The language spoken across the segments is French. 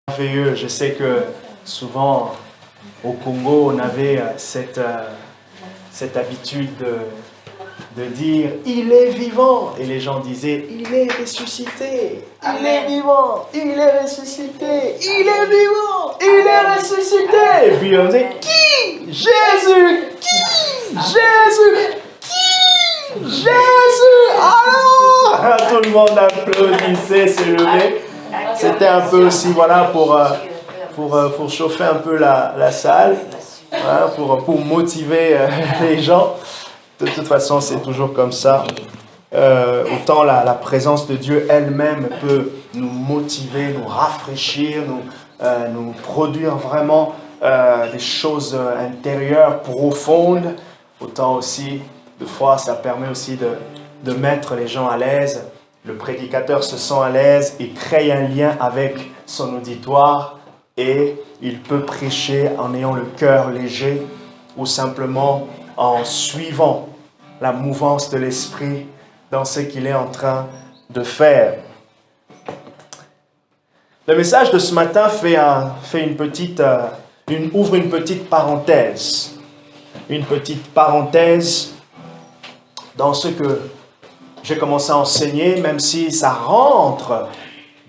Merveilleux. Je sais que souvent au Congo, on avait cette habitude de dire « Il est vivant » et les gens disaient « Il est ressuscité, il est vivant, il est ressuscité, il est vivant, il est ressuscité » Et puis on disait « Qui? Jésus! Qui? Jésus! Qui? Jésus! Alors » Tout le monde applaudissait, se levait. C'était un peu aussi, voilà, pour chauffer un peu la salle, voilà, pour motiver les gens. De toute façon, c'est toujours comme ça. Autant la présence de Dieu elle-même peut nous motiver, nous rafraîchir, nous produire vraiment des choses intérieures, profondes. Autant aussi, des fois, ça permet aussi de mettre les gens à l'aise. Le prédicateur se sent à l'aise, il crée un lien avec son auditoire et il peut prêcher en ayant le cœur léger ou simplement en suivant la mouvance de l'esprit dans ce qu'il est en train de faire. Le message de ce matin ouvre une petite parenthèse. Une petite parenthèse dans ce que j'ai commencé à enseigner, même si ça rentre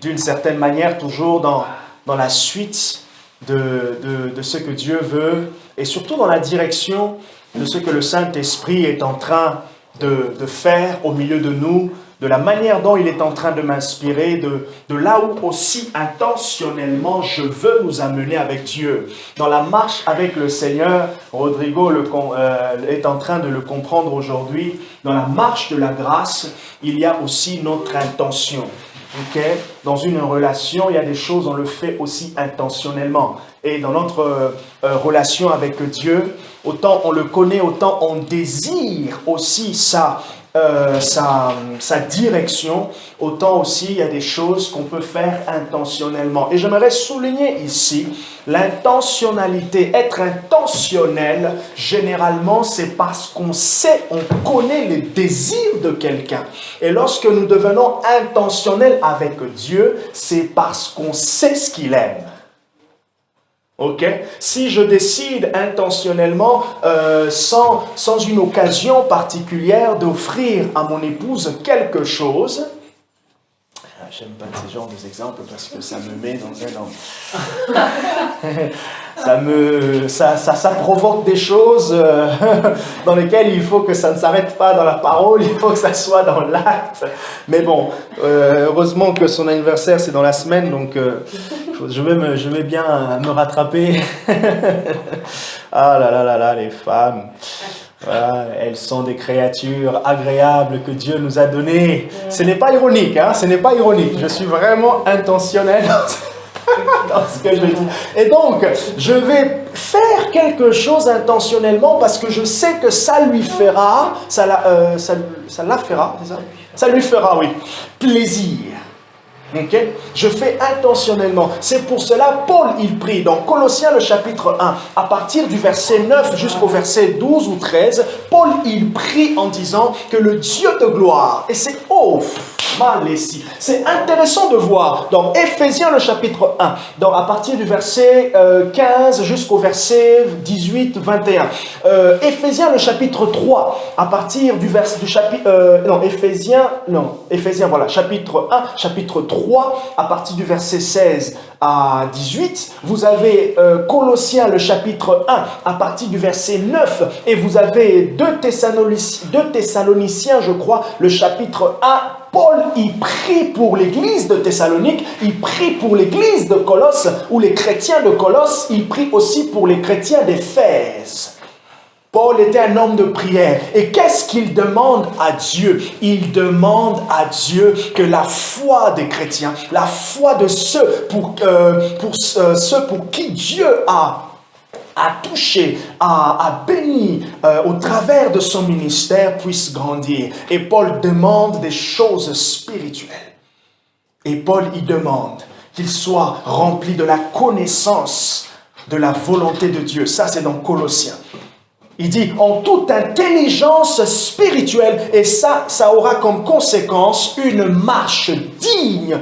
d'une certaine manière toujours dans la suite de ce que Dieu veut et surtout dans la direction de ce que le Saint-Esprit est en train de faire au milieu de nous, de la manière dont il est en train de m'inspirer, de là où aussi intentionnellement je veux nous amener avec Dieu. Dans la marche avec le Seigneur, Rodrigo est en train de le comprendre aujourd'hui, dans la marche de la grâce, il y a aussi notre intention. Okay? Dans une relation, il y a des choses, on le fait aussi intentionnellement. Et dans notre relation avec Dieu, autant on le connaît, autant on désire aussi sa direction, autant aussi il y a des choses qu'on peut faire intentionnellement. Et j'aimerais souligner ici l'intentionnalité. Être intentionnel, généralement, c'est parce qu'on sait, on connaît les désirs de quelqu'un. Et lorsque nous devenons intentionnels avec Dieu, c'est parce qu'on sait ce qu'il aime. Ok? Si je décide intentionnellement, sans une occasion particulière, d'offrir à mon épouse quelque chose, j'aime pas ces genres d'exemples parce que ça me met dans ça provoque des choses dans lesquelles il faut que ça ne s'arrête pas dans la parole, il faut que ça soit dans l'acte. Mais bon, heureusement que son anniversaire c'est dans la semaine, donc je vais bien me rattraper. Ah là, les femmes. Voilà, elles sont des créatures agréables que Dieu nous a données. Ce n'est pas ironique, hein, ce n'est pas ironique. Je suis vraiment intentionnel dans ce que je dis. Et donc, je vais faire quelque chose intentionnellement parce que je sais que ça lui fera, ça lui fera, oui, plaisir. Okay? Je fais intentionnellement. C'est pour cela, Paul, il prie dans Colossiens le chapitre 1, à partir du verset 9 jusqu'au verset 12 ou 13, Paul, il prie en disant que le Dieu de gloire, et c'est c'est intéressant de voir dans Éphésiens le chapitre 1, à partir du verset 15 jusqu'au verset 18-21. Éphésiens le chapitre 3, à partir du verset chapitre 1, chapitre 3, à partir du verset 16 à 18. Vous avez Colossiens le chapitre 1, à partir du verset 9, et vous avez 2 Thessaloniciens, je crois, le chapitre 1. Paul, il prie pour l'église de Thessalonique, il prie pour l'église de Colosse, ou les chrétiens de Colosse, il prie aussi pour les chrétiens d'Éphèse. Paul était un homme de prière. Et qu'est-ce qu'il demande à Dieu? Il demande à Dieu que la foi des chrétiens, la foi de ceux pour qui Dieu a touché, a béni au travers de son ministère puisse grandir. Et Paul demande des choses spirituelles. Et Paul y demande qu'il soit rempli de la connaissance de la volonté de Dieu. Ça, c'est dans Colossiens. Il dit en toute intelligence spirituelle, et ça aura comme conséquence une marche digne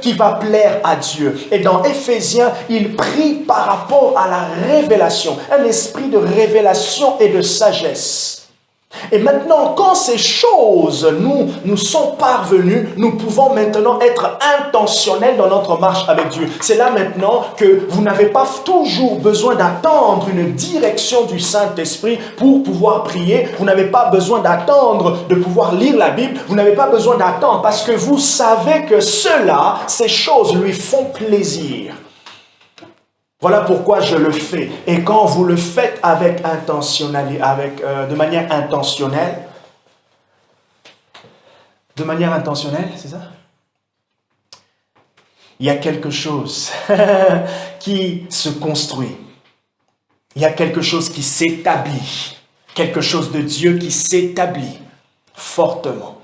qui va plaire à Dieu. Et dans Éphésiens, il prie par rapport à la révélation, un esprit de révélation et de sagesse. Et maintenant, quand ces choses nous sont parvenues, nous pouvons maintenant être intentionnels dans notre marche avec Dieu. C'est là maintenant que vous n'avez pas toujours besoin d'attendre une direction du Saint-Esprit pour pouvoir prier. Vous n'avez pas besoin d'attendre de pouvoir lire la Bible. Vous n'avez pas besoin d'attendre parce que vous savez que ces choses lui font plaisir. Voilà pourquoi je le fais. Et quand vous le faites de manière intentionnelle, c'est ça? Il y a quelque chose qui se construit. Il y a quelque chose qui s'établit. Quelque chose de Dieu qui s'établit fortement.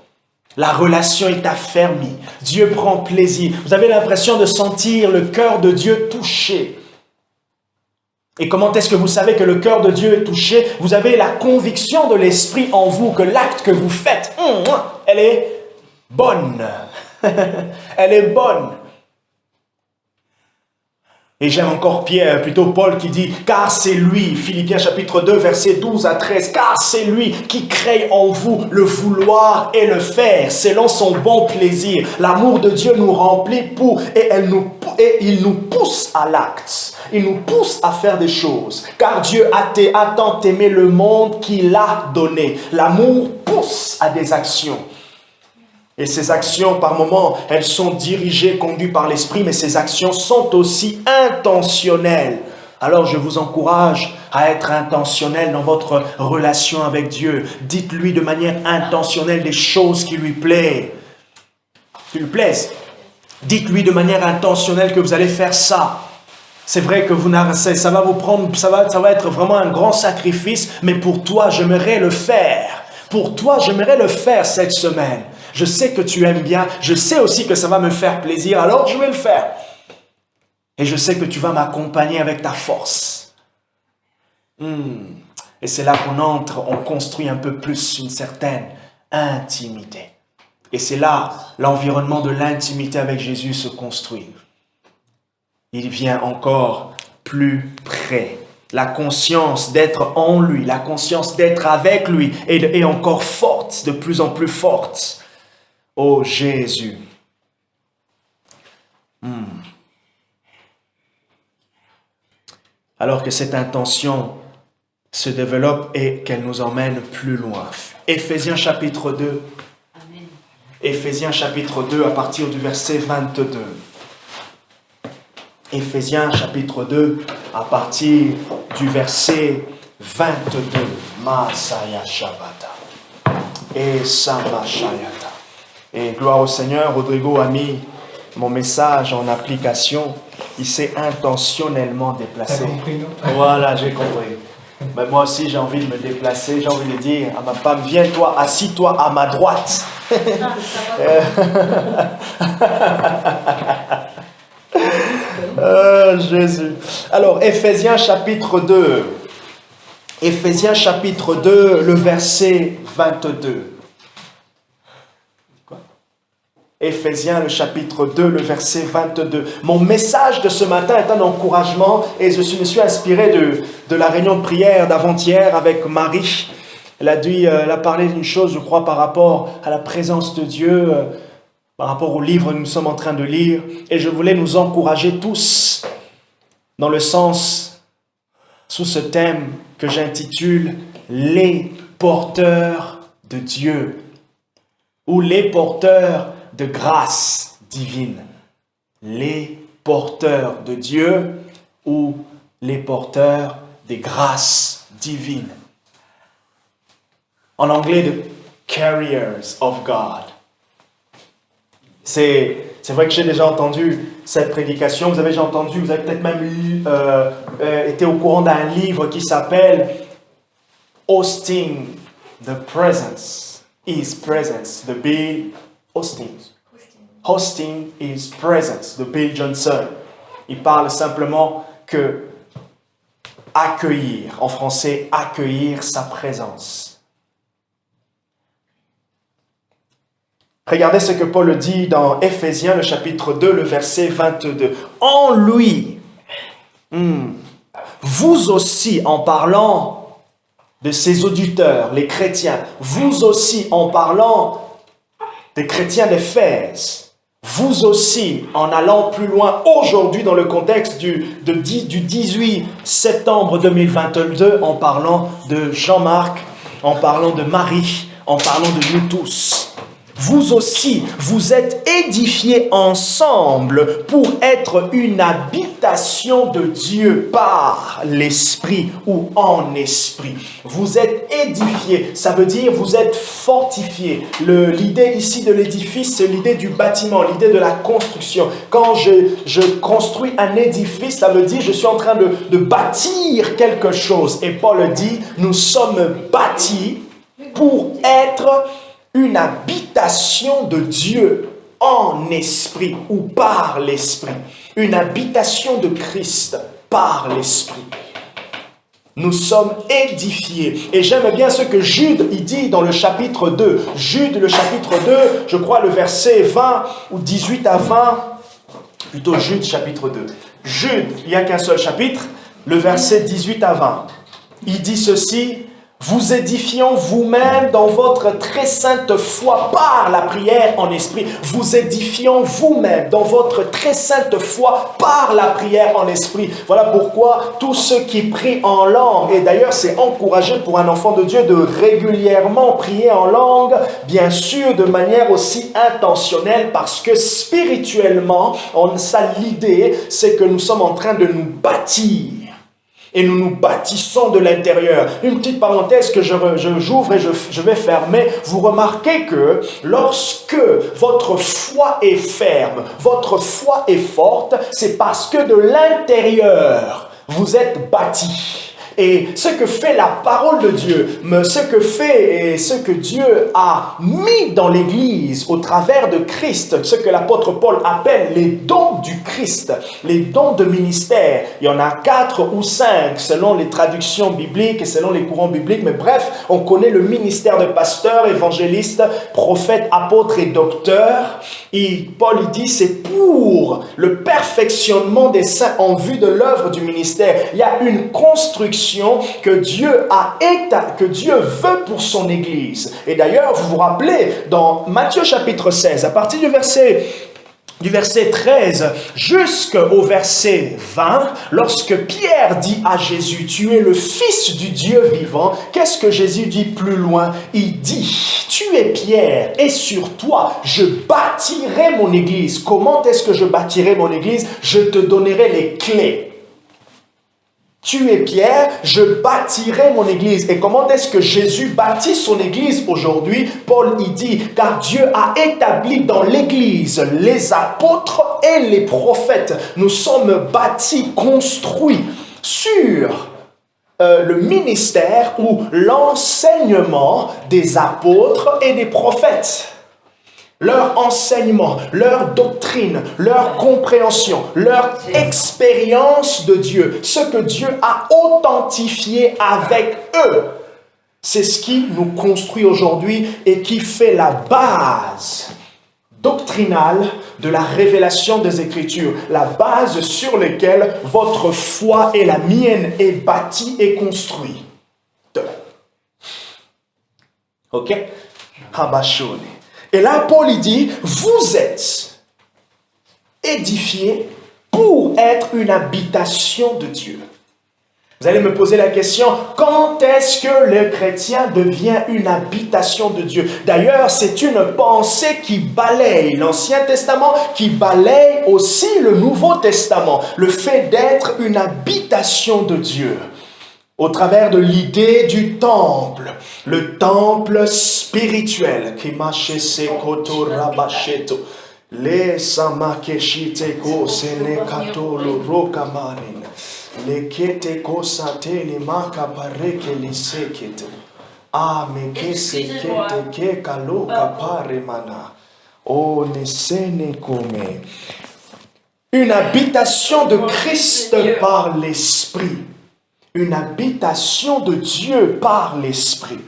La relation est affermie. Dieu prend plaisir. Vous avez l'impression de sentir le cœur de Dieu touché. Et comment est-ce que vous savez que le cœur de Dieu est touché? Vous avez la conviction de l'Esprit en vous que l'acte que vous faites, elle est bonne. Elle est bonne. Et j'aime encore Paul qui dit, car c'est lui, Philippiens chapitre 2, versets 12 à 13, car c'est lui qui crée en vous le vouloir et le faire, selon son bon plaisir. L'amour de Dieu nous remplit et il nous pousse à l'acte. Il nous pousse à faire des choses. Car Dieu a tant aimé le monde qu'il a donné. L'amour pousse à des actions. Et ces actions, par moments, elles sont dirigées, conduites par l'Esprit, mais ces actions sont aussi intentionnelles. Alors je vous encourage à être intentionnel dans votre relation avec Dieu. Dites-lui de manière intentionnelle des choses qui lui plaisent. Dites-lui de manière intentionnelle que vous allez faire ça. C'est vrai que ça va vous prendre, ça va être vraiment un grand sacrifice, mais pour toi, j'aimerais le faire. Pour toi, j'aimerais le faire cette semaine. Je sais que tu aimes bien, je sais aussi que ça va me faire plaisir, alors je vais le faire. Et je sais que tu vas m'accompagner avec ta force. Et c'est là on construit un peu plus une certaine intimité. Et c'est là, l'environnement de l'intimité avec Jésus se construit. Il vient encore plus près. La conscience d'être en lui, la conscience d'être avec lui est encore forte, de plus en plus forte. Oh Jésus. Alors que cette intention se développe et qu'elle nous emmène plus loin. Éphésiens chapitre 2. Amen. Éphésiens chapitre 2 à partir du verset 22. Éphésiens chapitre 2 à partir du verset 22. Masaya Shabata. Et Samashayata. Et gloire au Seigneur, Rodrigo a mis mon message en application. Il s'est intentionnellement déplacé. T'as compris, non? Voilà, j'ai compris. Mais moi aussi, j'ai envie de me déplacer. J'ai envie de dire à ma femme, viens-toi, assis-toi à ma droite. Jésus. Alors, Éphésiens chapitre 2. Éphésiens chapitre 2, le verset 22. Éphésiens, le chapitre 2, le verset 22. Mon message de ce matin est un encouragement et je me suis inspiré de la réunion de prière d'avant-hier avec Marie. Elle a parlé d'une chose, je crois, par rapport à la présence de Dieu, par rapport au livre que nous sommes en train de lire. Et je voulais nous encourager tous dans le sens, sous ce thème que j'intitule « Les porteurs de Dieu » ou « Les porteurs de grâce divine. Les porteurs de Dieu ou les porteurs des grâces divines. En anglais, the carriers of God. C'est vrai que j'ai déjà entendu cette prédication. Vous avez déjà entendu, vous avez peut-être même été au courant d'un livre qui s'appelle Hosting the Presence, His Presence, de Bill Hosting. Hosting His Presence, de Bill Johnson. Il parle simplement que accueillir. En français, accueillir sa présence. Regardez ce que Paul dit dans Éphésiens, le chapitre 2, le verset 22. En lui, vous aussi, en parlant de ses auditeurs, les chrétiens, vous aussi, en parlant des chrétiens d'Éphèse, vous aussi, en allant plus loin aujourd'hui dans le contexte du 18 septembre 2022, en parlant de Jean-Marc, en parlant de Marie, en parlant de nous tous, vous aussi, vous êtes édifiés ensemble pour être une habitation de Dieu par l'Esprit ou en Esprit. Vous êtes édifiés, ça veut dire vous êtes fortifiés. L'idée ici de l'édifice, c'est l'idée du bâtiment, l'idée de la construction. Quand je construis un édifice, ça veut dire je suis en train de bâtir quelque chose. Et Paul dit, nous sommes bâtis pour être une habitation de Dieu en esprit ou par l'esprit. Une habitation de Christ par l'esprit. Nous sommes édifiés. Et j'aime bien ce que Jude il dit dans le chapitre 2. Jude, le chapitre 2, je crois le verset 20 ou 18 à 20. Plutôt Jude, chapitre 2. Jude, il n'y a qu'un seul chapitre. Le verset 18 à 20. Il dit ceci. Vous édifiant vous-même dans votre très sainte foi par la prière en esprit. Vous édifiant vous-même dans votre très sainte foi par la prière en esprit. Voilà pourquoi tous ceux qui prient en langue, et d'ailleurs c'est encouragé pour un enfant de Dieu de régulièrement prier en langue, bien sûr de manière aussi intentionnelle, parce que spirituellement, l'idée c'est que nous sommes en train de nous bâtir. Et nous nous bâtissons de l'intérieur. Une petite parenthèse que j'ouvre et je vais fermer. Vous remarquez que lorsque votre foi est ferme, votre foi est forte, c'est parce que de l'intérieur, vous êtes bâti. Et ce que fait la parole de Dieu, ce que Dieu a mis dans l'Église au travers de Christ, ce que l'apôtre Paul appelle les dons du Christ, les dons de ministère. Il y en a 4 ou 5 selon les traductions bibliques et selon les courants bibliques. Mais bref, on connaît le ministère de pasteur, évangéliste, prophète, apôtre et docteur. Et Paul dit c'est pour le perfectionnement des saints en vue de l'œuvre du ministère. Il y a une construction que Dieu veut pour son Église. Et d'ailleurs, vous vous rappelez, dans Matthieu chapitre 16, à partir du verset 13 jusqu'au verset 20, lorsque Pierre dit à Jésus, tu es le Fils du Dieu vivant, qu'est-ce que Jésus dit plus loin? Il dit, tu es Pierre et sur toi, je bâtirai mon Église. Comment est-ce que je bâtirai mon Église? Je te donnerai les clés. Tu es Pierre, je bâtirai mon Église. Et comment est-ce que Jésus bâtit son Église aujourd'hui? Paul y dit, car Dieu a établi dans l'Église les apôtres et les prophètes. Nous sommes bâtis, construits sur le ministère ou l'enseignement des apôtres et des prophètes. Leur enseignement, leur doctrine, leur compréhension, leur expérience de Dieu, ce que Dieu a authentifié avec eux, c'est ce qui nous construit aujourd'hui et qui fait la base doctrinale de la révélation des Écritures, la base sur laquelle votre foi et la mienne est bâtie et construite. Ok? Habashone. Et là, Paul il dit, vous êtes édifiés pour être une habitation de Dieu. Vous allez me poser la question, quand est-ce que le chrétien devient une habitation de Dieu? D'ailleurs, c'est une pensée qui balaye l'Ancien Testament, qui balaye aussi le Nouveau Testament. Le fait d'être une habitation de Dieu. Au travers de l'idée du temple, le temple spirituel. Le samakeshite ko senekato lo rokamanin. Le kete ko sateni maka pareke lisekete. Ah, me kese kete ke kaloka pare mana. Oh, ne sene kome. Une habitation de Christ par l'Esprit. une habitation de Dieu par l'Esprit.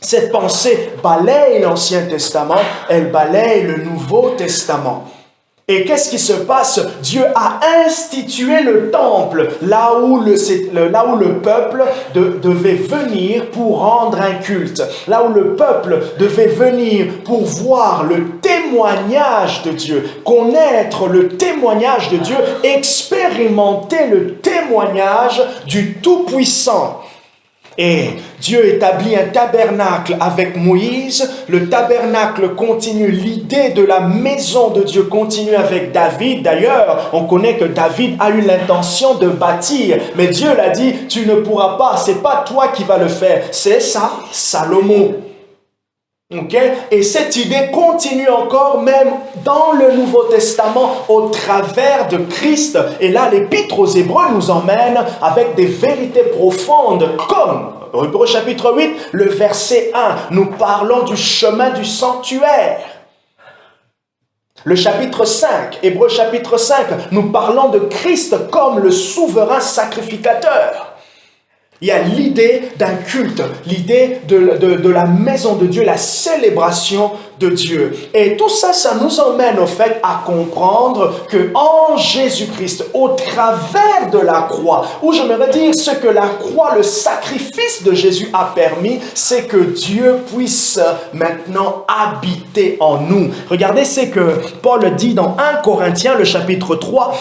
Cette pensée balaye l'Ancien Testament, elle balaye le Nouveau Testament. Et qu'est-ce qui se passe? Dieu a institué le temple, là où le peuple devait venir pour rendre un culte, là où le peuple devait venir pour voir le témoignage de Dieu, connaître le témoignage de Dieu, expérimenter le témoignage du Tout-Puissant. Et Dieu établit un tabernacle avec Moïse. Le tabernacle continue, l'idée de la maison de Dieu continue avec David. D'ailleurs, on connaît que David a eu l'intention de bâtir. Mais Dieu l'a dit, tu ne pourras pas, c'est pas toi qui vas le faire. C'est ça, Salomon. Okay? Et cette idée continue encore même dans le Nouveau Testament au travers de Christ. Et là, l'Épître aux Hébreux nous emmène avec des vérités profondes comme Hébreux chapitre 8, le verset 1. Nous parlons du chemin du sanctuaire. Le chapitre 5, Hébreux chapitre 5, nous parlons de Christ comme le souverain sacrificateur. Il y a l'idée d'un culte, l'idée de la maison de Dieu, la célébration de Dieu. Et tout ça, ça nous emmène au fait à comprendre que en Jésus-Christ, au travers de la croix, ou je me veux dire ce que la croix, le sacrifice de Jésus a permis, c'est que Dieu puisse maintenant habiter en nous. Regardez ce que Paul dit dans 1 Corinthiens, le chapitre 3,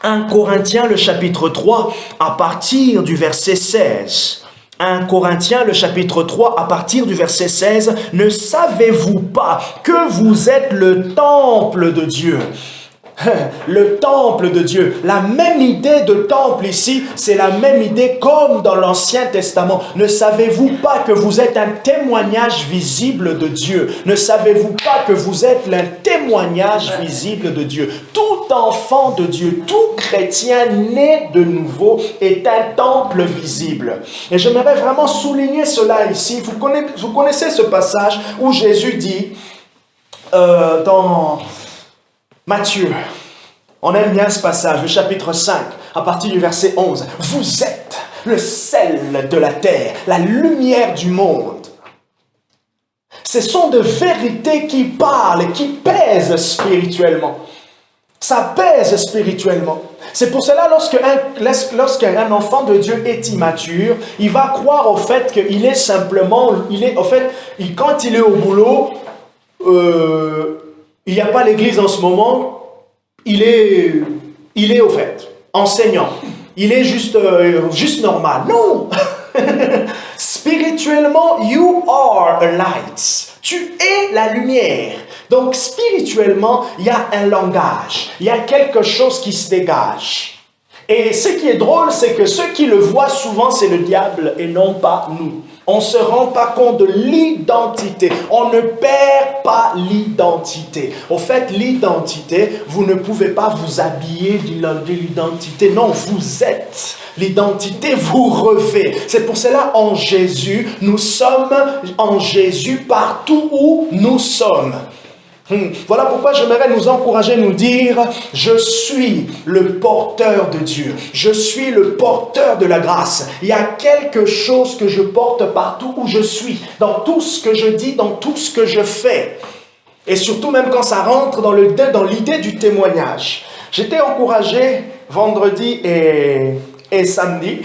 1 Corinthiens, le chapitre 3, à partir du verset 16. 1 Corinthiens, le chapitre 3, à partir du verset 16. « Ne savez-vous pas que vous êtes le temple de Dieu ?» Le temple de Dieu. La même idée de temple ici, c'est la même idée comme dans l'Ancien Testament. Ne savez-vous pas que vous êtes un témoignage visible de Dieu? Ne savez-vous pas que vous êtes un témoignage visible de Dieu? Tout enfant de Dieu, tout chrétien né de nouveau est un temple visible. Et j'aimerais vraiment souligner cela ici. Vous connaissez ce passage où Jésus dit dans Matthieu, on aime bien ce passage, le chapitre 5, à partir du verset 11. « Vous êtes le sel de la terre, la lumière du monde. » Ce sont de vérités qui parlent, qui pèsent spirituellement. Ça pèse spirituellement. C'est pour cela, lorsqu'un enfant de Dieu est immature, il va croire au fait qu'il est simplement, quand il est au boulot, il n'y a pas l'église en ce moment, il est au fait, enseignant. Il est juste normal. Non! Spirituellement, you are a light. Tu es la lumière. Donc, spirituellement, il y a un langage. Il y a quelque chose qui se dégage. Et ce qui est drôle, c'est que ceux qui le voient souvent, c'est le diable et non pas nous. On ne se rend pas compte de l'identité. On ne perd pas l'identité. Au fait, l'identité, vous ne pouvez pas vous habiller de l'identité. Non, vous êtes. L'identité vous revêt. C'est pour cela, en Jésus, nous sommes en Jésus partout où nous sommes. Voilà pourquoi j'aimerais nous encourager, nous dire, je suis le porteur de Dieu, je suis le porteur de la grâce. Il y a quelque chose que je porte partout où je suis, dans tout ce que je dis, dans tout ce que je fais. Et surtout même quand ça rentre dans l'idée du témoignage. J'étais encouragé vendredi et samedi.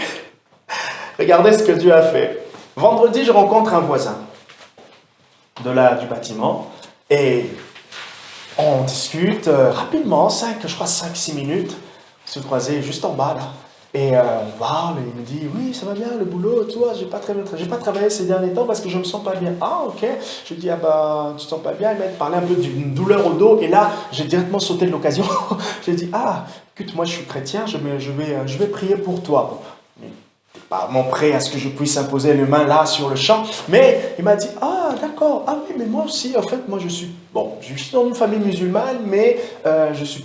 Regardez ce que Dieu a fait. Vendredi, je rencontre un voisin du bâtiment et on discute rapidement, 5-6 minutes. On se croisait juste en bas là. Et on parle et il me dit, oui, ça va bien, le boulot, toi, j'ai pas travaillé ces derniers temps parce que je me sens pas bien. Ah, ok. Je lui dis, ah bah, tu te sens pas bien. Il m'a parlé un peu d'une douleur au dos. Et là, j'ai directement sauté de l'occasion. J'ai dit, ah, écoute, moi je suis chrétien, je vais prier pour toi. Pas vraiment prêt à ce que je puisse imposer les mains là sur le champ, mais il m'a dit, ah d'accord, ah oui, mais moi aussi, en fait, moi je suis dans une famille musulmane, mais je suis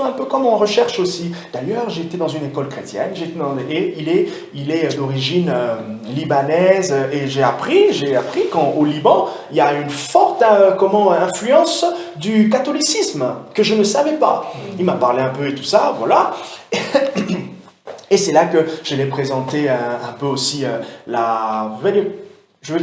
un peu comme en recherche aussi. D'ailleurs, j'étais dans une école chrétienne, et il est d'origine libanaise, et j'ai appris qu'au Liban, il y a une forte influence du catholicisme, que je ne savais pas. Il m'a parlé un peu et tout ça, voilà. Et c'est là que je l'ai présenté un peu aussi je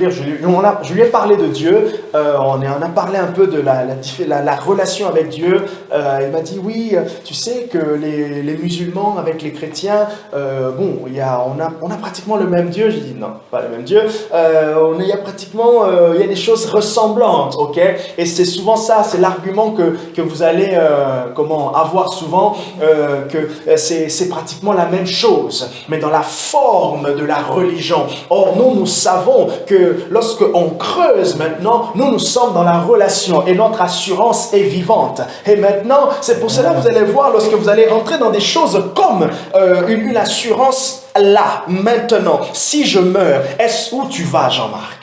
lui ai parlé de Dieu, on a parlé un peu de la relation avec Dieu. Il m'a dit, oui, tu sais que les musulmans avec les chrétiens, on a pratiquement le même Dieu. J'ai dit, non, pas le même Dieu. Il y a des choses ressemblantes, ok? Et c'est souvent ça, c'est l'argument que vous allez avoir souvent, que c'est pratiquement la même chose, mais dans la forme de la religion. Or, nous savons que lorsque on creuse maintenant, nous sommes dans la relation et notre assurance est vivante. Et maintenant, c'est pour cela que vous allez voir, lorsque vous allez rentrer dans des choses comme une assurance là, maintenant, si je meurs, est-ce où tu vas, Jean-Marc?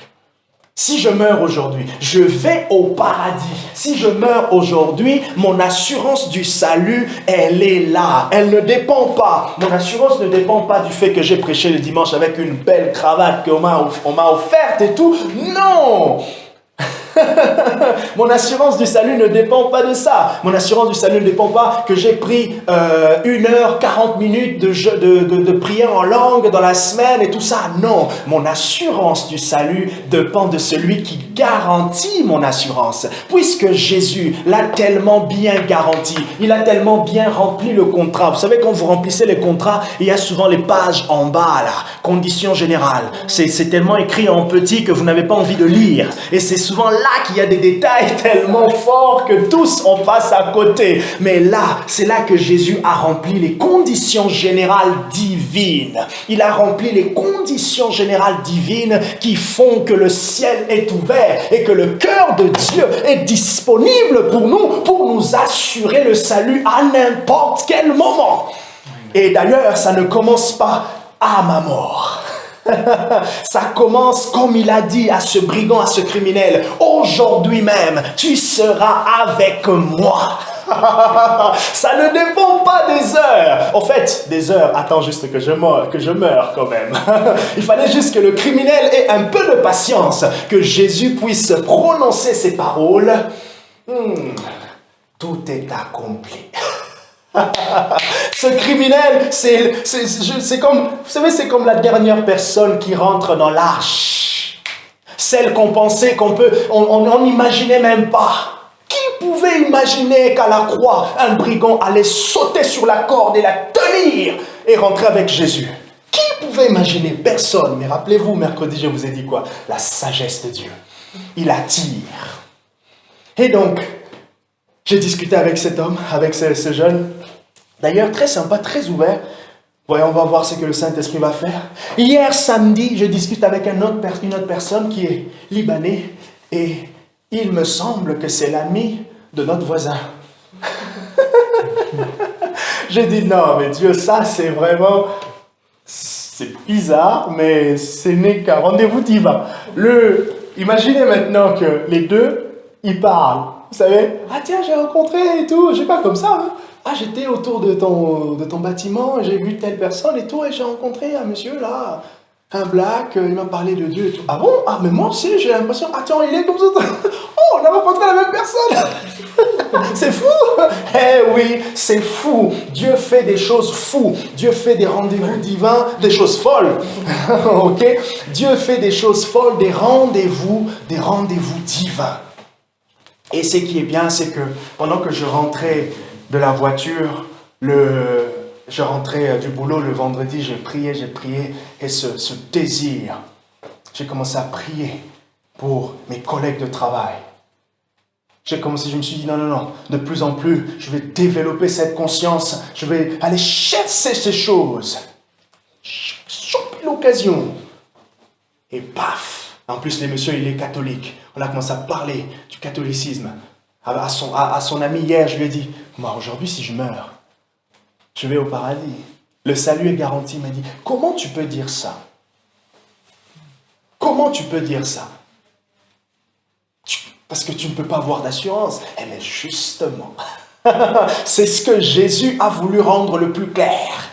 Si je meurs aujourd'hui, je vais au paradis. Si je meurs aujourd'hui, mon assurance du salut, elle est là. Elle ne dépend pas. Mon assurance ne dépend pas du fait que j'ai prêché le dimanche avec une belle cravate qu'on m'a offerte et tout. Non! Mon assurance du salut ne dépend pas de ça. Mon assurance du salut ne dépend pas que j'ai pris 1h40 de prière en langue dans la semaine et tout ça. Non, mon assurance du salut dépend de celui qui garantit mon assurance. Puisque Jésus l'a tellement bien garanti, il a tellement bien rempli le contrat. Vous savez, quand vous remplissez les contrats, il y a souvent les pages en bas là, conditions générales. C'est tellement écrit en petit que vous n'avez pas envie de lire. Et c'est souvent là qu'il y a des détails tellement forts que tous on passe à côté. Mais là, c'est là que Jésus a rempli les conditions générales divines. Il a rempli les conditions générales divines qui font que le ciel est ouvert et que le cœur de Dieu est disponible pour nous assurer le salut à n'importe quel moment. Et d'ailleurs, ça ne commence pas à ma mort. Ça commence comme il a dit à ce brigand, à ce criminel. Aujourd'hui même, tu seras avec moi. Ça ne dépend pas des heures. En fait, des heures, attends juste que je meure quand même. Il fallait juste que le criminel ait un peu de patience, que Jésus puisse prononcer ces paroles. Tout est accompli. Ce criminel, c'est comme, vous savez, c'est comme la dernière personne qui rentre dans l'arche. Celle qu'on pensait on n'imaginait même pas. Qui pouvait imaginer qu'à la croix, un brigand allait sauter sur la corde et la tenir et rentrer avec Jésus? Qui pouvait imaginer? Personne. Mais rappelez-vous, mercredi, je vous ai dit quoi? La sagesse de Dieu. Il attire. Et donc, j'ai discuté avec cet homme, avec ce jeune. D'ailleurs, très sympa, très ouvert. Voyons, on va voir ce que le Saint-Esprit va faire. Hier, samedi, je discute avec une autre personne qui est libanais. Et il me semble que c'est l'ami de notre voisin. J'ai dit, non, mais Dieu, ça, c'est vraiment... C'est bizarre, mais ce n'est qu'un rendez-vous divin. Imaginez maintenant que les deux, ils parlent. Vous savez, ah tiens, j'ai rencontré et tout, j'ai pas comme ça. Hein. Ah, j'étais autour de ton bâtiment, j'ai vu telle personne et tout, et j'ai rencontré un monsieur là, un black, il m'a parlé de Dieu et tout. Ah bon? Ah, mais moi aussi, j'ai l'impression, attends, il est comme ça. Oh, on a rencontré la même personne. C'est fou. Eh oui, c'est fou. Dieu fait des choses fous. Dieu fait des rendez-vous divins, des choses folles. Ok? Dieu fait des choses folles, des rendez-vous divins. Et ce qui est bien, c'est que pendant que je rentrais de la voiture, je rentrais du boulot le vendredi, j'ai prié, et ce désir, j'ai commencé à prier pour mes collègues de travail. Je me suis dit, non, de plus en plus, je vais développer cette conscience, je vais aller chercher ces choses, choper l'occasion, et paf! En plus, le monsieur, il est catholique. On a commencé à parler du catholicisme. À son ami hier, je lui ai dit, moi aujourd'hui, si je meurs, je vais au paradis. Le salut est garanti. Il m'a dit, comment tu peux dire ça? Comment tu peux dire ça? Parce que tu ne peux pas avoir d'assurance. Eh bien, justement, c'est ce que Jésus a voulu rendre le plus clair.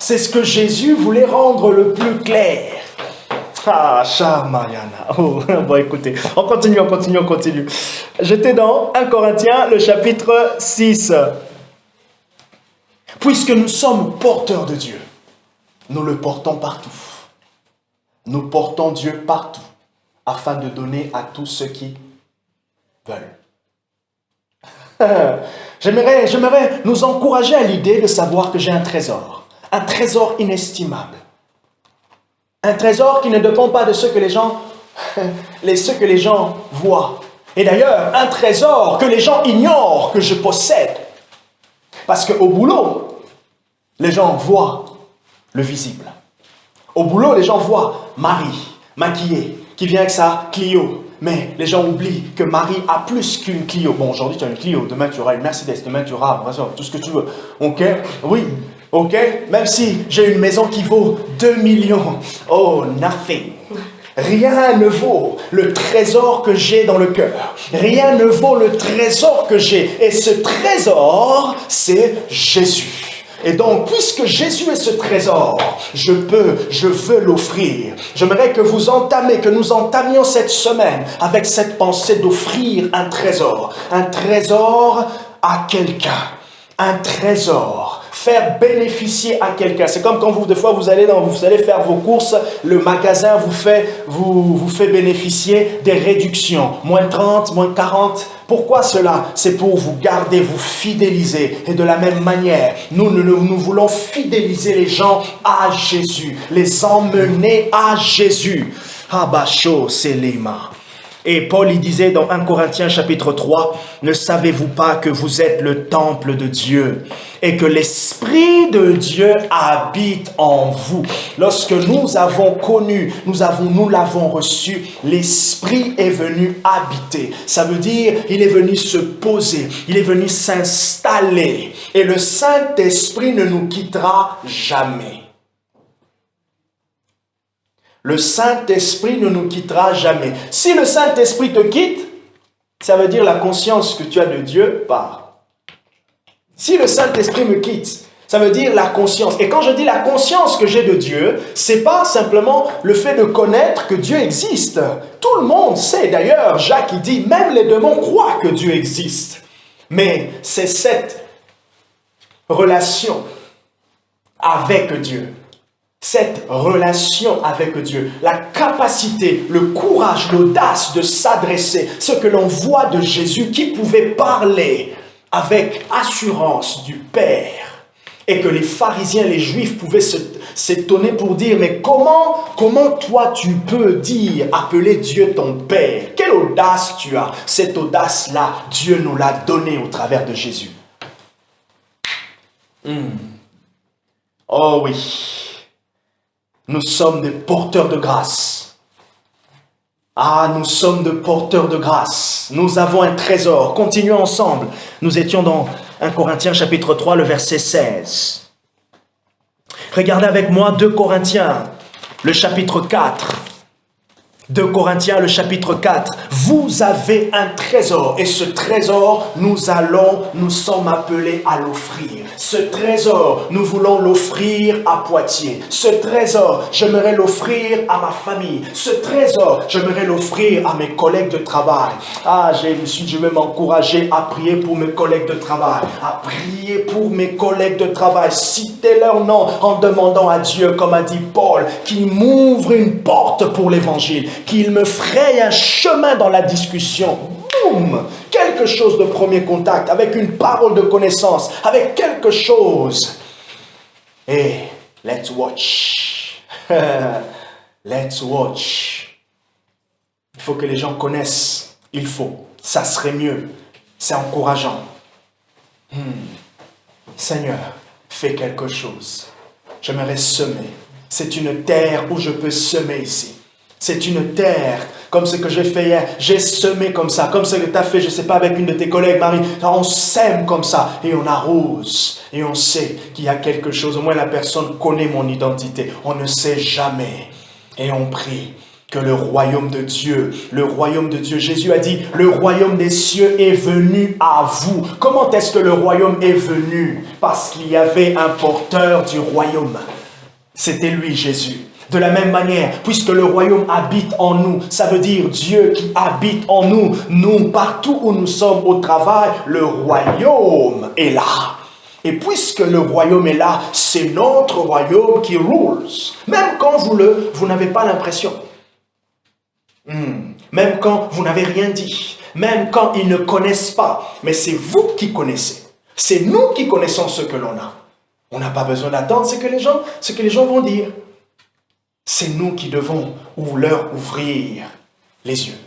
C'est ce que Jésus voulait rendre le plus clair. Ah, Shamayana. Oh, bon, écoutez, on continue. J'étais dans 1 Corinthiens, le chapitre 6. Puisque nous sommes porteurs de Dieu. nous le portons partout. Nous portons Dieu partout afin de donner à tous ceux qui veulent. J'aimerais nous encourager à l'idée de savoir que j'ai un trésor inestimable. Un trésor qui ne dépend pas de ce que les gens voient. Et d'ailleurs, un trésor que les gens ignorent que je possède. Parce qu'au boulot, les gens voient le visible. Au boulot, les gens voient Marie, maquillée, qui vient avec sa Clio. Mais les gens oublient que Marie a plus qu'une Clio. Bon, aujourd'hui, tu as une Clio, demain, tu auras une Mercedes, demain, tu auras tout ce que tu veux. Ok? Oui. Ok? Même si j'ai une maison qui vaut 2 millions. Oh, nothing. Rien ne vaut le trésor que j'ai dans le cœur. Rien ne vaut le trésor que j'ai. Et ce trésor, c'est Jésus. Et donc, puisque Jésus est ce trésor, je veux l'offrir. J'aimerais que nous entamions cette semaine avec cette pensée d'offrir un trésor. Un trésor à quelqu'un. Un trésor. Faire bénéficier à quelqu'un. C'est comme quand des fois vous allez faire vos courses, le magasin vous fait bénéficier des réductions. Moins 30, moins 40. Pourquoi cela? C'est pour vous garder, vous fidéliser. Et de la même manière, nous voulons fidéliser les gens à Jésus. Les emmener à Jésus. Habasho Selema. Et Paul y disait dans 1 Corinthiens chapitre 3, « Ne savez-vous pas que vous êtes le temple de Dieu et que l'Esprit de Dieu habite en vous ?» Lorsque nous l'avons reçu, l'Esprit est venu habiter. Ça veut dire, il est venu se poser, il est venu s'installer. Et le Saint-Esprit ne nous quittera jamais. Le Saint-Esprit ne nous quittera jamais. Si le Saint-Esprit te quitte, ça veut dire la conscience que tu as de Dieu part. Si le Saint-Esprit me quitte, ça veut dire la conscience. Et quand je dis la conscience que j'ai de Dieu, c'est pas simplement le fait de connaître que Dieu existe. Tout le monde sait, d'ailleurs, Jacques il dit, même les démons croient que Dieu existe. Mais c'est cette relation avec Dieu. Cette relation avec Dieu, la capacité, le courage, l'audace de s'adresser, ce que l'on voit de Jésus qui pouvait parler avec assurance du Père et que les pharisiens, les juifs pouvaient s'étonner pour dire, mais comment toi tu peux appeler Dieu ton Père? Quelle audace tu as? Cette audace-là, Dieu nous l'a donnée au travers de Jésus. Oh oui. Nous sommes des porteurs de grâce. Nous sommes des porteurs de grâce. Nous avons un trésor. Continuons ensemble. Nous étions dans 1 Corinthiens chapitre 3, le verset 16. Regardez avec moi 2 Corinthiens, le chapitre 4. 2 Corinthiens, le chapitre 4. Vous avez un trésor et ce trésor, nous sommes appelés à l'offrir. Ce trésor, nous voulons l'offrir à Poitiers. Ce trésor, j'aimerais l'offrir à ma famille. Ce trésor, j'aimerais l'offrir à mes collègues de travail. Je vais m'encourager à prier pour mes collègues de travail. À prier pour mes collègues de travail. Citer leur nom en demandant à Dieu, comme a dit Paul, qu'il m'ouvre une porte pour l'évangile. Qu'il me fraye un chemin dans la discussion. Boum! Quelque chose de premier contact, avec une parole de connaissance, avec quelque chose. Et let's watch. Let's watch. Il faut que les gens connaissent. Il faut. Ça serait mieux. C'est encourageant. Seigneur, fais quelque chose. J'aimerais semer. C'est une terre où je peux semer ici. C'est une terre, comme ce que j'ai fait hier. J'ai semé comme ça, comme ce que tu as fait, je ne sais pas, avec une de tes collègues, Marie. On sème comme ça et on arrose. Et on sait qu'il y a quelque chose. Au moins la personne connaît mon identité. On ne sait jamais. Et on prie que le royaume de Dieu, Jésus a dit, le royaume des cieux est venu à vous. Comment est-ce que le royaume est venu? Parce qu'il y avait un porteur du royaume. C'était lui, Jésus. De la même manière, puisque le royaume habite en nous, ça veut dire Dieu qui habite en nous. Nous, partout où nous sommes au travail, le royaume est là. Et puisque le royaume est là, c'est notre royaume qui rules. Même quand vous n'avez pas l'impression. Même quand vous n'avez rien dit. Même quand ils ne connaissent pas. Mais c'est vous qui connaissez. C'est nous qui connaissons ce que l'on a. On n'a pas besoin d'attendre ce que les gens vont dire. C'est nous qui devons leur ouvrir les yeux.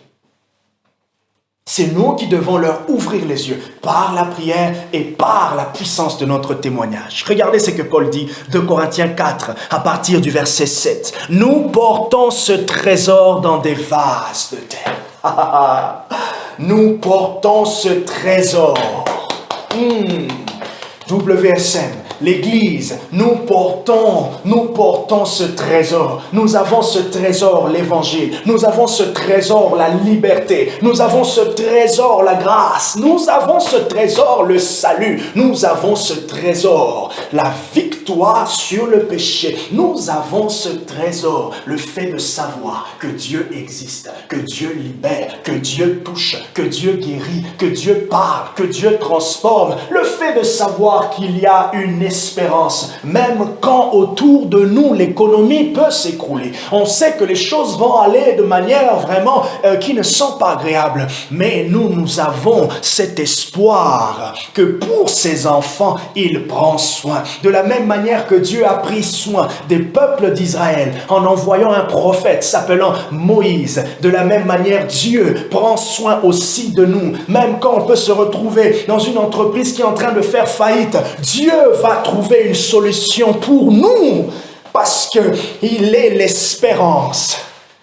C'est nous qui devons leur ouvrir les yeux par la prière et par la puissance de notre témoignage. Regardez ce que Paul dit, 2 Corinthiens 4, à partir du verset 7. Nous portons ce trésor dans des vases de terre. Nous portons ce trésor. WSM, l'Église, nous portons ce trésor. Nous avons ce trésor, l'Évangile. Nous avons ce trésor, la liberté. Nous avons ce trésor, la grâce. Nous avons ce trésor, le salut. Nous avons ce trésor, la victoire sur le péché. Nous avons ce trésor, le fait de savoir que Dieu existe, que Dieu libère, que Dieu touche, que Dieu guérit, que Dieu parle, que Dieu transforme. Le fait de savoir qu'il y a une espérance, même quand autour de nous l'économie peut s'écrouler. On sait que les choses vont aller de manière vraiment qui ne sont pas agréables, mais nous avons cet espoir que pour ses enfants, il prend soin. De la même manière que Dieu a pris soin des peuples d'Israël en envoyant un prophète s'appelant Moïse, de la même manière Dieu prend soin aussi de nous. Même quand on peut se retrouver dans une entreprise qui est en train de faire faillite, Dieu va trouver une solution pour nous parce qu'il est l'espérance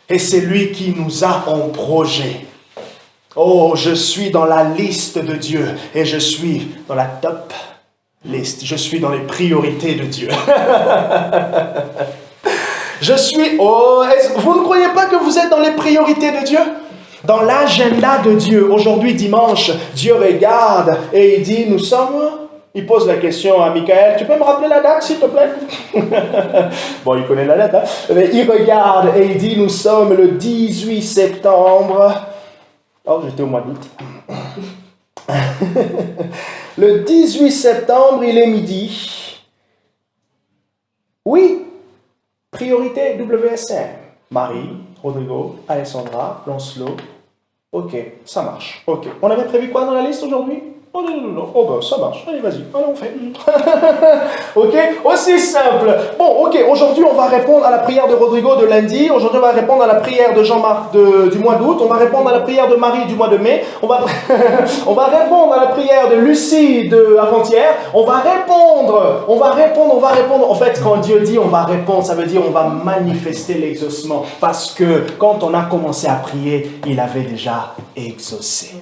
et c'est lui qui nous a en projet. Oh, je suis dans la liste de Dieu et je suis dans la top list. Je suis dans les priorités de Dieu. Vous ne croyez pas que vous êtes dans les priorités de Dieu? Dans l'agenda de Dieu, aujourd'hui dimanche, Dieu regarde et il dit, il pose la question à Michael, tu peux me rappeler la date s'il te plaît? Bon, il connaît la date, hein? Mais il regarde et il dit, nous sommes le 18 septembre. Oh, j'étais au mois d'août. Le 18 septembre, il est midi. Oui, priorité WSM. Marie, Rodrigo, Alessandra, Lancelot. Ok, ça marche. Ok. On avait prévu quoi dans la liste aujourd'hui? Oh non. Oh ben ça marche. Allez, vas-y. Allez, on fait. Ok? Aussi simple. Bon, ok. Aujourd'hui, on va répondre à la prière de Rodrigo de lundi. Aujourd'hui, on va répondre à la prière de Jean-Marc du mois d'août. On va répondre à la prière de Marie du mois de mai. On va répondre à la prière de Lucie de avant-hier. On va répondre. En fait, quand Dieu dit on va répondre, ça veut dire on va manifester l'exaucement. Parce que quand on a commencé à prier, il avait déjà exaucé.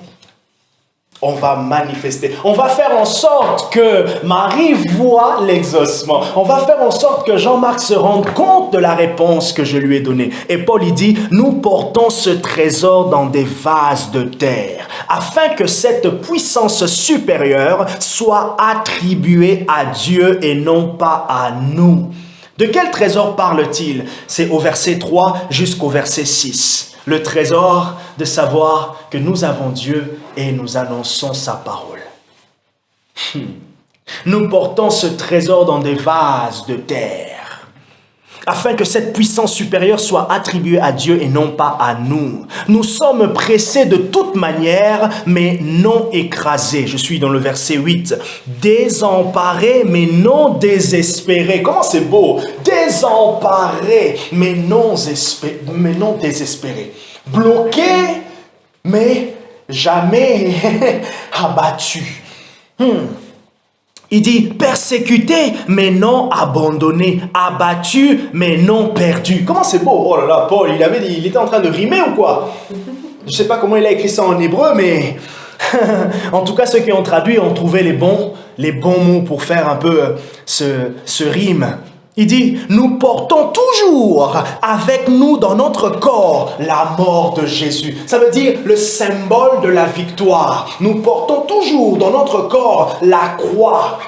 On va manifester. On va faire en sorte que Marie voit l'exaucement. On va faire en sorte que Jean-Marc se rende compte de la réponse que je lui ai donnée. Et Paul, il dit, nous portons ce trésor dans des vases de terre, afin que cette puissance supérieure soit attribuée à Dieu et non pas à nous. De quel trésor parle-t-il? C'est au verset 3 jusqu'au verset 6. Le trésor de savoir que nous avons Dieu et nous annonçons sa parole. Nous portons ce trésor dans des vases de terre, afin que cette puissance supérieure soit attribuée à Dieu et non pas à nous. Nous sommes pressés de toute manière, mais non écrasés. Je suis dans le verset 8. Désemparés, mais non désespérés. Comment c'est beau! Désemparés, mais non désespérés. Bloqués, mais jamais abattus. Il dit persécuté, mais non abandonné. Abattu, mais non perdu. Comment c'est beau. Oh là là, Paul, il était en train de rimer ou quoi? Je ne sais pas comment il a écrit ça en hébreu, mais en tout cas, ceux qui ont traduit ont trouvé les bons mots pour faire un peu ce rime. Il dit, nous portons toujours avec nous dans notre corps la mort de Jésus. Ça veut dire le symbole de la victoire. Nous portons toujours dans notre corps la croix.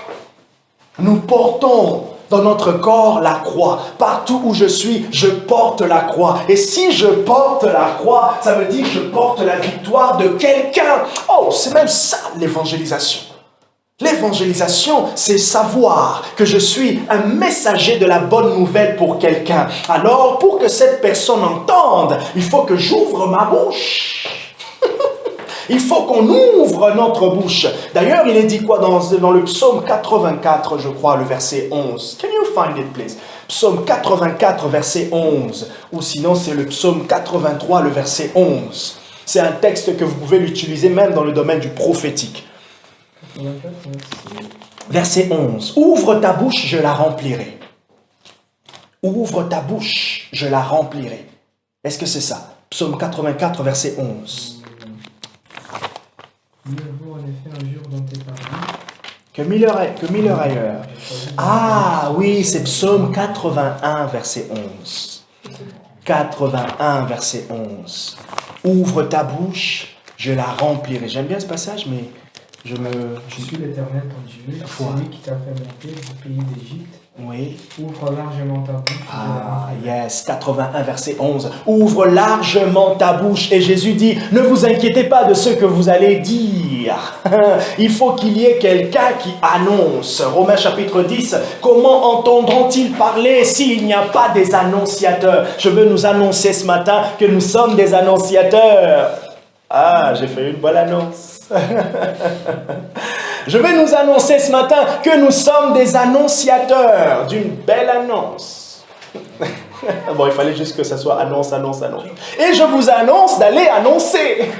Nous portons dans notre corps la croix. Partout où je suis, je porte la croix. Et si je porte la croix, ça veut dire que je porte la victoire de quelqu'un. Oh, c'est même ça l'évangélisation. L'évangélisation, c'est savoir que je suis un messager de la bonne nouvelle pour quelqu'un. Alors, pour que cette personne entende, il faut que j'ouvre ma bouche. Il faut qu'on ouvre notre bouche. D'ailleurs, il est dit quoi dans le psaume 84, je crois, le verset 11. Can you find it, please? Psaume 84, verset 11. Ou sinon, c'est le psaume 83, le verset 11. C'est un texte que vous pouvez l'utiliser même dans le domaine du prophétique. Verset 11. Ouvre ta bouche, je la remplirai. Ouvre ta bouche, je la remplirai. Est-ce que c'est ça? Psaume 84, verset 11. Mieux vaut en effet un jour dans tes paradis que mille heures ailleurs. Ah oui, c'est Psaume 81, verset 11. 81, verset 11. Ouvre ta bouche, je la remplirai. J'aime bien ce passage, mais je suis l'Éternel ton Dieu, c'est lui qui t'a fait monter du pays d'Égypte. Oui. Ouvre largement ta bouche. Ah, yes, 81, verset 11. Ouvre largement ta bouche. Et Jésus dit, ne vous inquiétez pas de ce que vous allez dire. Il faut qu'il y ait quelqu'un qui annonce. Romains chapitre 10, comment entendront-ils parler s'il n'y a pas des annonciateurs? Je veux nous annoncer ce matin que nous sommes des annonciateurs. Ah, j'ai fait une bonne annonce. Je vais nous annoncer ce matin que nous sommes des annonciateurs d'une belle annonce. Bon, il fallait juste que ça soit annonce. Et je vous annonce d'aller annoncer.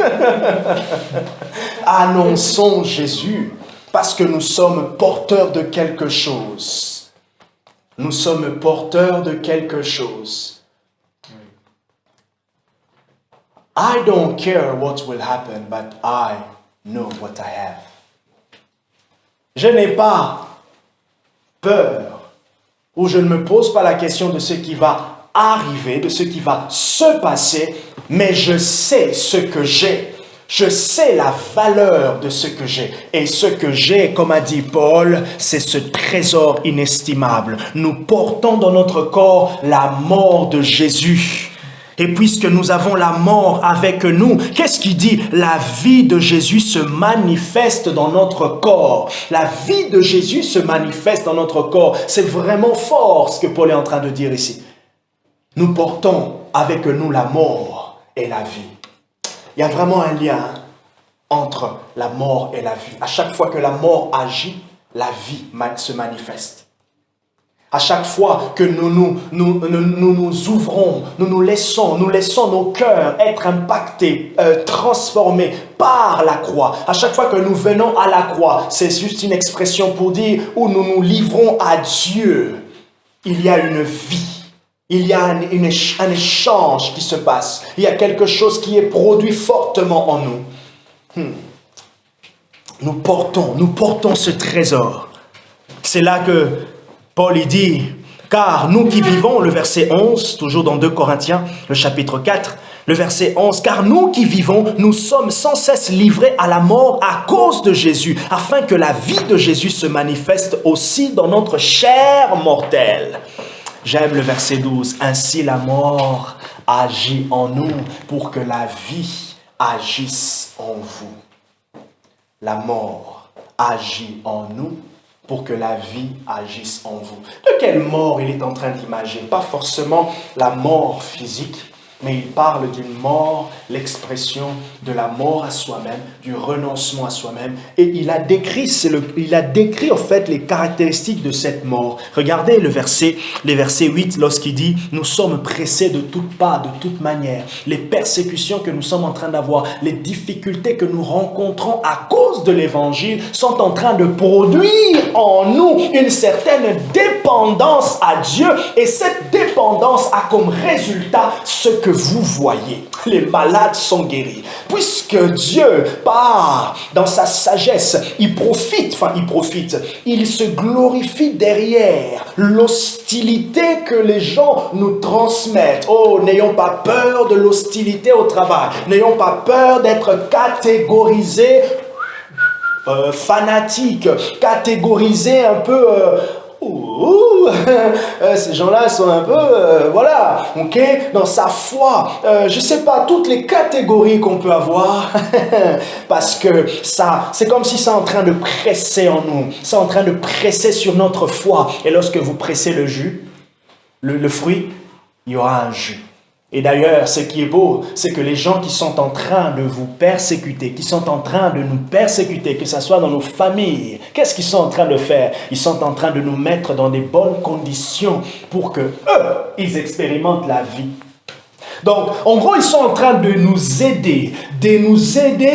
Annonçons Jésus, parce que nous sommes porteurs de quelque chose. Nous sommes porteurs de quelque chose. I don't care what will happen, but I know what I have. Je n'ai pas peur, ou je ne me pose pas la question de ce qui va arriver, de ce qui va se passer, mais je sais ce que j'ai. Je sais la valeur de ce que j'ai. Et ce que j'ai, comme a dit Paul, c'est ce trésor inestimable. Nous portons dans notre corps la mort de Jésus. Et puisque nous avons la mort avec nous, qu'est-ce qu'il dit? La vie de Jésus se manifeste dans notre corps. La vie de Jésus se manifeste dans notre corps. C'est vraiment fort ce que Paul est en train de dire ici. Nous portons avec nous la mort et la vie. Il y a vraiment un lien entre la mort et la vie. À chaque fois que la mort agit, la vie se manifeste. À chaque fois que nous ouvrons, nous laissons nos cœurs être impactés, transformés par la croix. À chaque fois que nous venons à la croix, c'est juste une expression pour dire où nous nous livrons à Dieu. Il y a une vie. Il y a un échange qui se passe. Il y a quelque chose qui est produit fortement en nous. Nous portons ce trésor. C'est là que Paul il dit, car nous qui vivons, le verset 11, toujours dans 2 Corinthiens, le chapitre 4, le verset 11, car nous qui vivons, nous sommes sans cesse livrés à la mort à cause de Jésus, afin que la vie de Jésus se manifeste aussi dans notre chair mortelle. J'aime le verset 12, ainsi la mort agit en nous pour que la vie agisse en vous. La mort agit en nous pour que la vie agisse en vous. De quelle mort il est en train d'imaginer? Pas forcément la mort physique, mais il parle d'une mort, l'expression de la mort à soi-même, du renoncement à soi-même. Et il a décrit en fait les caractéristiques de cette mort. Regardez les versets 8 lorsqu'il dit « Nous sommes pressés de toutes parts, de toute manière. Les persécutions que nous sommes en train d'avoir, les difficultés que nous rencontrons à cause de l'évangile sont en train de produire en nous une certaine dépendance à Dieu. Et cette dépendance a comme résultat ce que vous voyez. Les malades sont guéris. Puisque Dieu part dans sa sagesse, il se glorifie derrière l'hostilité que les gens nous transmettent. Oh, n'ayons pas peur de l'hostilité au travail. N'ayons pas peur d'être catégorisés fanatiques, catégorisés un peu ces gens-là sont un peu, voilà, ok, dans sa foi, je sais pas, toutes les catégories qu'on peut avoir, parce que ça, c'est comme si c'est en train de presser en nous, c'est en train de presser sur notre foi, et lorsque vous pressez le jus, le fruit, il y aura un jus. Et d'ailleurs, ce qui est beau, c'est que les gens qui sont en train de vous persécuter, qui sont en train de nous persécuter, que ce soit dans nos familles, qu'est-ce qu'ils sont en train de faire? Ils sont en train de nous mettre dans des bonnes conditions pour que eux, ils expérimentent la vie. Donc, en gros, ils sont en train de nous aider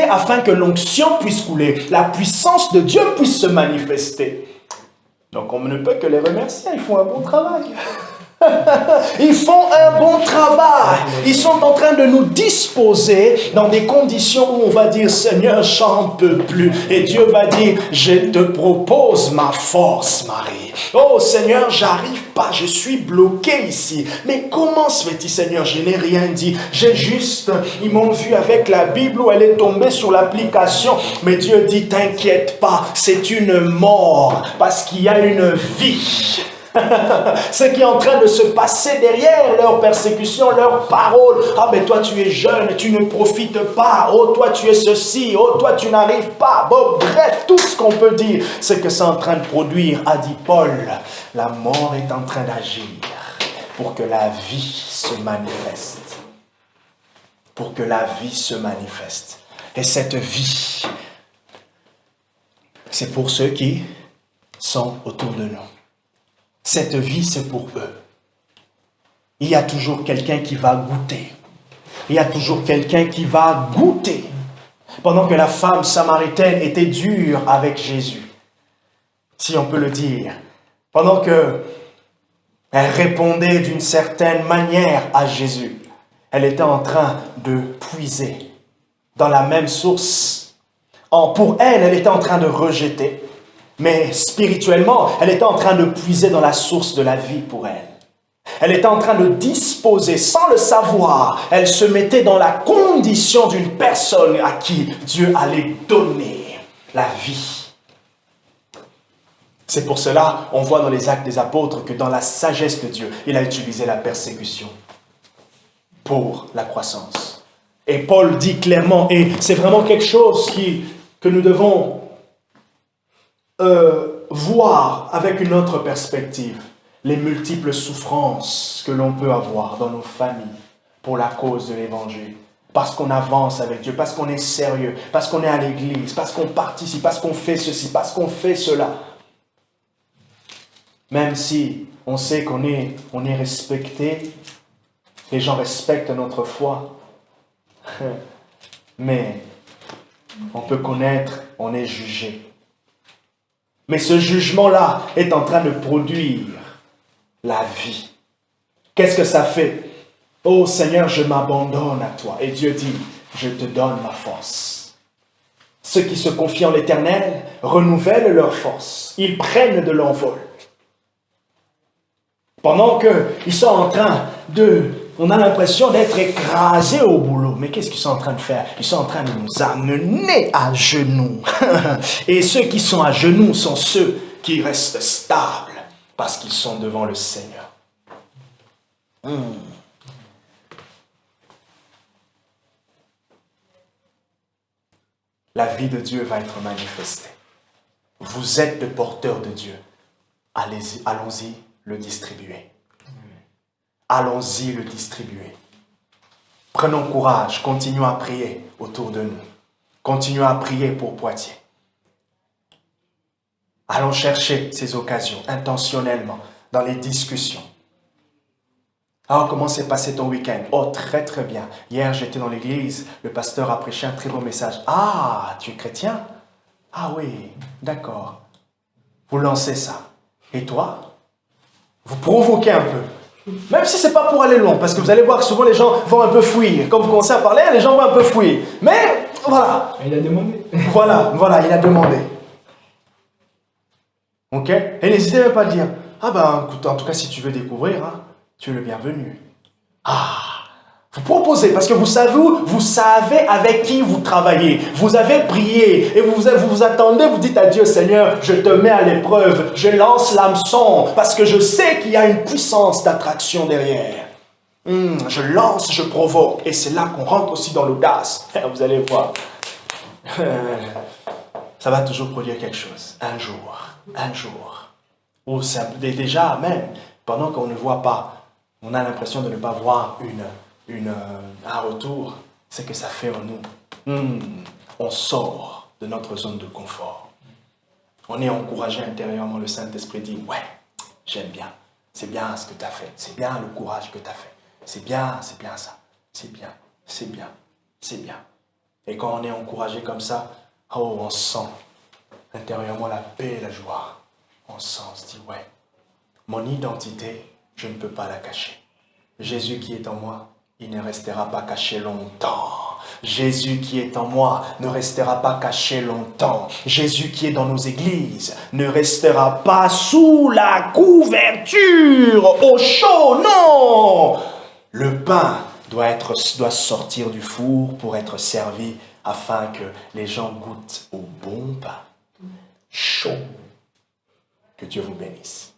afin que l'onction puisse couler, la puissance de Dieu puisse se manifester. Donc, on ne peut que les remercier, ils font un bon travail. Ils font un bon travail. Ils sont en train de nous disposer dans des conditions où on va dire Seigneur, j'en peux plus. Et Dieu va dire je te propose ma force, Marie. Oh Seigneur, j'arrive pas, je suis bloqué ici. Mais comment se fait-il, Seigneur? Je n'ai rien dit. J'ai juste, ils m'ont vu avec la Bible où elle est tombée sur l'application. Mais Dieu dit t'inquiète pas, c'est une mort parce qu'il y a une vie. Ce qui est en train de se passer derrière leur persécution, leurs paroles. Ah, mais toi tu es jeune, tu ne profites pas. Oh, toi tu es ceci. Oh, toi tu n'arrives pas. Bon, bref, tout ce qu'on peut dire, c'est que c'est en train de produire, a dit Paul. La mort est en train d'agir pour que la vie se manifeste. Pour que la vie se manifeste. Et cette vie, c'est pour ceux qui sont autour de nous. Cette vie, c'est pour eux. Il y a toujours quelqu'un qui va goûter. Il y a toujours quelqu'un qui va goûter. Pendant que la femme samaritaine était dure avec Jésus, si on peut le dire, pendant que elle répondait d'une certaine manière à Jésus, elle était en train de puiser dans la même source. Pour elle, elle était en train de rejeter. Mais spirituellement, elle était en train de puiser dans la source de la vie pour elle. Elle était en train de disposer, sans le savoir, elle se mettait dans la condition d'une personne à qui Dieu allait donner la vie. C'est pour cela, on voit dans les Actes des Apôtres que dans la sagesse de Dieu, il a utilisé la persécution pour la croissance. Et Paul dit clairement, et c'est vraiment quelque chose que nous devons voir avec une autre perspective les multiples souffrances que l'on peut avoir dans nos familles pour la cause de l'évangile. Parce qu'on avance avec Dieu, parce qu'on est sérieux, parce qu'on est à l'église, parce qu'on participe, parce qu'on fait ceci, parce qu'on fait cela. Même si on sait qu'on est respecté, les gens respectent notre foi, mais on peut connaître, on est jugé. Mais ce jugement-là est en train de produire la vie. Qu'est-ce que ça fait? Oh Seigneur, je m'abandonne à toi. Et Dieu dit, je te donne ma force. Ceux qui se confient en l'Éternel renouvellent leur force. Ils prennent de l'envol. Pendant qu'ils sont en train on a l'impression d'être écrasés au boulot. Mais qu'est-ce qu'ils sont en train de faire? Ils sont en train de nous amener à genoux. Et ceux qui sont à genoux sont ceux qui restent stables parce qu'ils sont devant le Seigneur. La vie de Dieu va être manifestée. Vous êtes le porteur de Dieu. Allons-y le distribuer. Allons-y le distribuer. Prenons courage, continuons à prier autour de nous. Continuons à prier pour Poitiers. Allons chercher ces occasions intentionnellement dans les discussions. Alors, comment s'est passé ton week-end? Oh, très très bien. Hier, j'étais dans l'église, le pasteur a prêché un très beau message. Ah, tu es chrétien? Ah oui, d'accord. Vous lancez ça. Et toi? Vous provoquez un peu. Même si ce n'est pas pour aller loin, parce que vous allez voir que souvent les gens vont un peu fuir. Quand vous commencez à parler, les gens vont un peu fuir. Mais, voilà. Il a demandé. Voilà, il a demandé. Ok? Et n'hésitez même pas à dire, ah ben, écoute, en tout cas, si tu veux découvrir, hein, tu es le bienvenu. Ah, Vous proposez parce que vous savez avec qui vous travaillez. Vous avez prié et vous attendez, vous dites à Dieu, Seigneur, je te mets à l'épreuve, je lance l'hameçon parce que je sais qu'il y a une puissance d'attraction derrière. Je lance, je provoque et c'est là qu'on rentre aussi dans l'audace. Vous allez voir. Ça va toujours produire quelque chose. Un jour. Ou déjà même, pendant qu'on ne voit pas, on a l'impression de ne pas voir un retour, c'est que ça fait en nous. On sort de notre zone de confort. On est encouragé intérieurement, le Saint-Esprit dit, ouais, j'aime bien. C'est bien ce que tu as fait. C'est bien le courage que tu as fait. C'est bien ça. C'est bien. Et quand on est encouragé comme ça, on sent intérieurement la paix et la joie. On sent, on se dit, ouais, mon identité, je ne peux pas la cacher. Jésus qui est en moi, il ne restera pas caché longtemps. Jésus qui est en moi ne restera pas caché longtemps. Jésus qui est dans nos églises ne restera pas sous la couverture, au chaud, non! Le pain doit sortir du four pour être servi afin que les gens goûtent au bon pain chaud. Que Dieu vous bénisse.